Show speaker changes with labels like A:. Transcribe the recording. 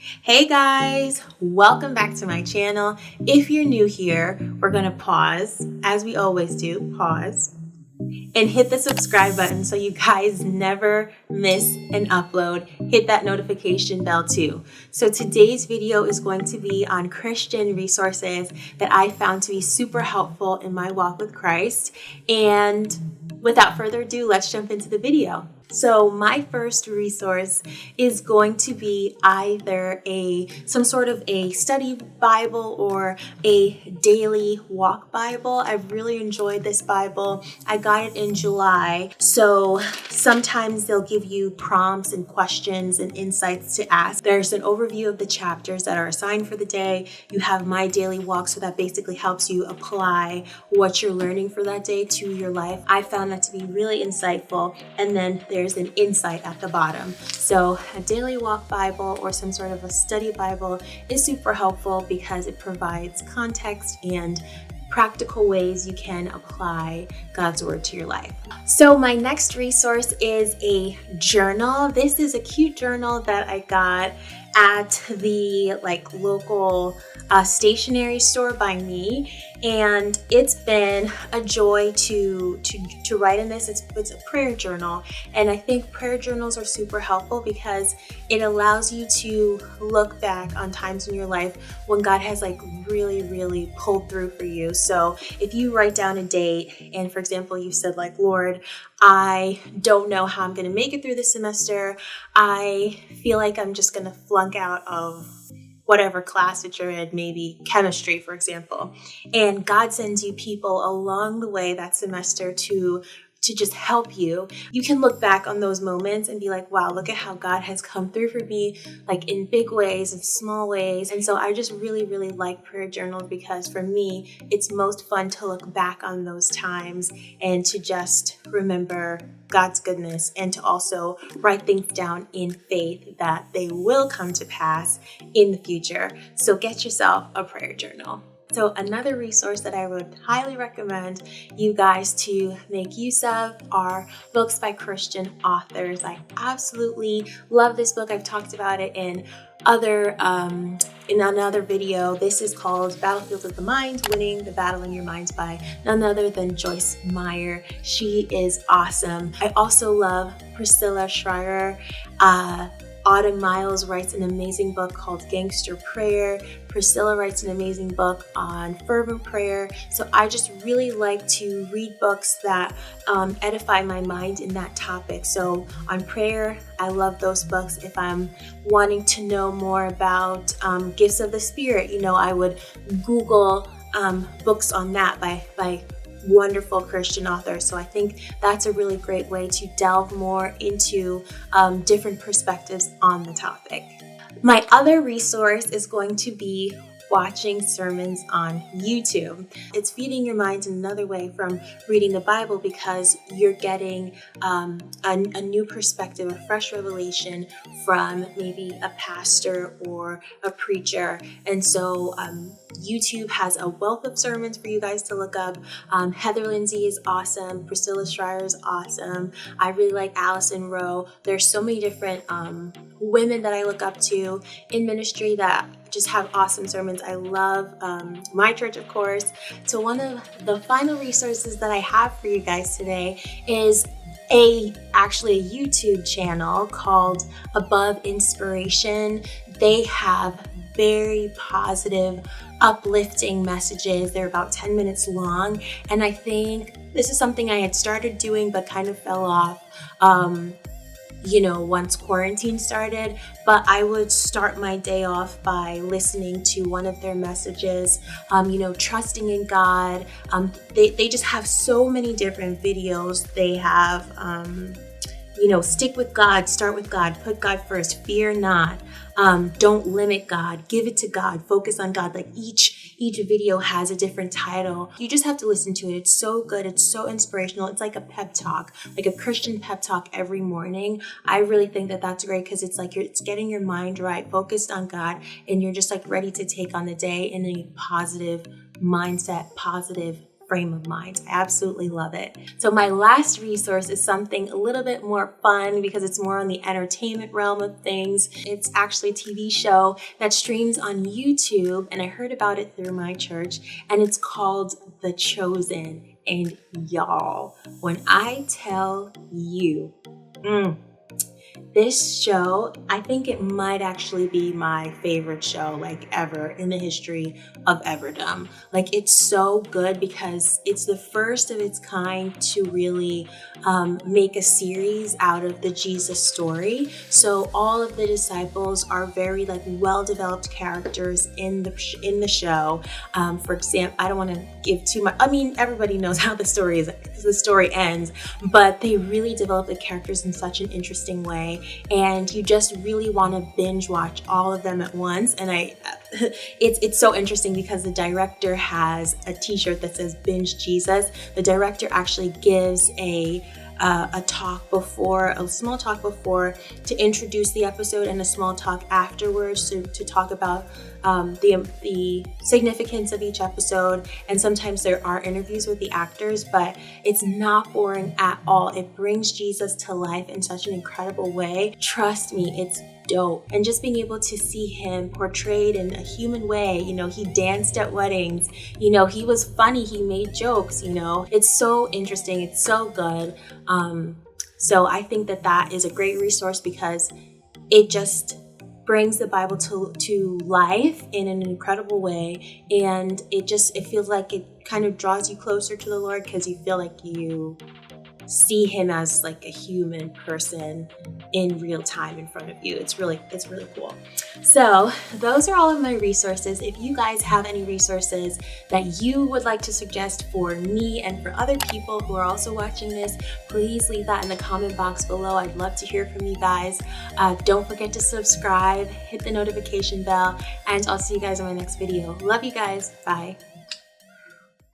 A: Hey guys, welcome back to my channel. If you're new here, we're gonna pause, as we always do, pause, and hit the subscribe button so you guys never miss an upload. Hit that notification bell too. So today's video is going to be on Christian resources that I found to be super helpful in my walk with Christ. And without further ado, let's jump into the video. So my first resource is going to be either some sort of a study Bible or a daily walk Bible. I've really enjoyed this Bible. I got it in July. So sometimes they'll give you prompts and questions and insights to ask. There's an overview of the chapters that are assigned for the day. You have my daily walk, so that basically helps you apply what you're learning for that day to your life. I found that to be really insightful. And then there's an insight at the bottom. So a daily walk Bible or some sort of a study Bible is super helpful because it provides context and practical ways you can apply God's word to your life. So my next resource is a journal. This is a cute journal that I got at the local stationery store by me, and it's been a joy to write in this. It's a prayer journal, and I think prayer journals are super helpful because it allows you to look back on times in your life when God has really pulled through for you. So if you write down a date and, for example, you said Lord, I don't know how I'm going to make it through this semester. I feel like I'm just going to flunk out of whatever class that you're in, maybe chemistry, for example. And God sends you people along the way that semester to just help you. You can look back on those moments and be like, wow, look at how God has come through for me, in big ways and small ways. And so I just really like prayer journals because for me, it's most fun to look back on those times and to just remember God's goodness and to also write things down in faith that they will come to pass in the future. So get yourself a prayer journal. So another resource that I would highly recommend you guys to make use of are books by Christian authors. I absolutely love this book. I've talked about it in another video. This is called Battlefield of the Mind, Winning the Battle in Your Mind by none other than Joyce Meyer. She is awesome. I also love Priscilla Schreier. Autumn Miles writes an amazing book called Gangster Prayer. Priscilla writes an amazing book on fervent prayer. So I just really like to read books that edify my mind in that topic. So on prayer, I love those books. If I'm wanting to know more about gifts of the Spirit, I would Google books on that by wonderful Christian authors. So I think that's a really great way to delve more into different perspectives on the topic. My other resource is going to be watching sermons on YouTube. It's feeding your mind in another way from reading the Bible because you're getting a new perspective, a fresh revelation from maybe a pastor or a preacher. And so YouTube has a wealth of sermons for you guys to look up. Heather Lindsay is awesome. Priscilla Schreier is awesome. I really like Allison Rowe. There's so many different women that I look up to in ministry that just have awesome sermons. I love my church, of course. So one of the final resources that I have for you guys today is actually a YouTube channel called Above Inspiration. They have very positive, uplifting messages. They're about 10 minutes long. And I think this is something I had started doing but kind of fell off once quarantine started, but I would start my day off by listening to one of their messages, trusting in God. They just have so many different videos. They have, stick with God, start with God, put God first, fear not, don't limit God, give it to God, focus on God. Each video has a different title. You just have to listen to it. It's so good. It's so inspirational. It's like a pep talk, like a Christian pep talk every morning. I really think that that's great because it's getting your mind right, focused on God, and you're just ready to take on the day in a positive mindset, positive frame of mind. I absolutely love it. So my last resource is something a little bit more fun because it's more on the entertainment realm of things. It's actually a TV show that streams on YouTube, and I heard about it through my church, and it's called The Chosen. And y'all, when I tell you, this show, I think it might actually be my favorite show like ever in the history of everdom. Like, it's so good because it's the first of its kind to really make a series out of the Jesus story. So all of the disciples are very like well-developed characters in the show. For example, I don't want to give too much. I mean, everybody knows how the story ends, but they really develop the characters in such an interesting way. And you just really want to binge watch all of them at once. And it's so interesting because the director has a t-shirt that says Binge Jesus. The director actually gives a small talk before to introduce the episode, and a small talk afterwards to talk about the significance of each episode. And sometimes there are interviews with the actors, but it's not boring at all. It brings Jesus to life in such an incredible way. Trust me, it's dope. And just being able to see him portrayed in a human way, he danced at weddings, he was funny, he made jokes, it's so interesting, it's so good. So I think that is a great resource because it just brings the Bible to life in an incredible way, and it feels like it kind of draws you closer to the Lord because you feel like you see him as like a human person in real time in front of you. It's really cool. So those are all of my resources. If you guys have any resources that you would like to suggest for me and for other people who are also watching this, please leave that in the comment box below. I'd love to hear from you guys. Don't forget to subscribe, hit the notification bell, and I'll see you guys in my next video. Love you guys. Bye.